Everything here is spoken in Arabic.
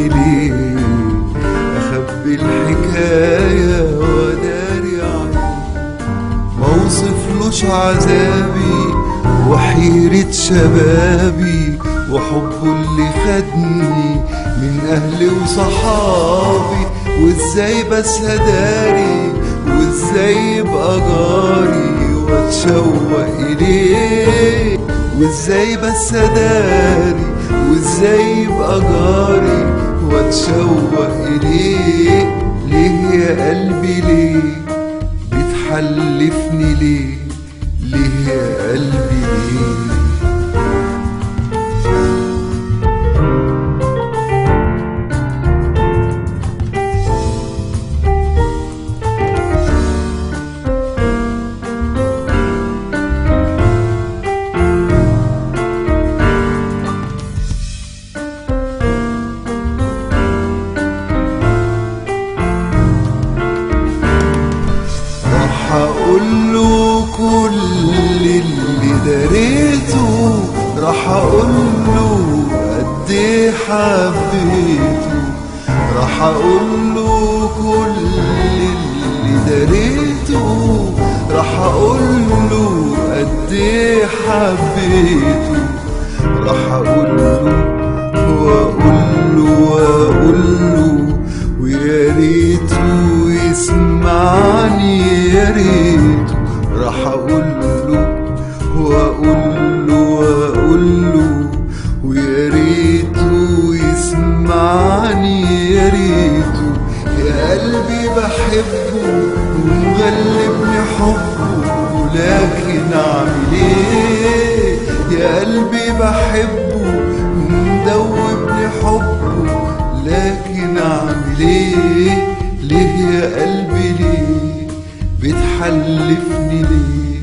تحلفني ليه؟ اخبي الحكاية وداري عنه، موصفلوش عذابي وحيرة شبابي وحبه اللي خدني من اهلي وصحابي. وازاي بس هداري وازاي يبقى جاري واتشوق اليه؟ وازاي بس هداري وازاي يبقى جاري واتشوق اليه؟ ليه يا قلبي ليه بتحلفني ليه؟ ليه يا قلبي ليه؟ هقوله كل اللي داريته، راح اقوله قد ايه حبيته، راح اقوله كل اللي داريته، راح اقوله قد ايه حبيته، راح اقوله واقوله ويا ريته يسمعني، يا ريته راح اقوله واقوله ويا ريته يسمعني، يا ريته. يا قلبي بحبه ومغلبني حبه لكن اعمل ايه؟ يا قلبي بحبه ومدوبني حبه لكن اعمل ايه؟ ليه يا قلبي ليه بتحلفني ليه؟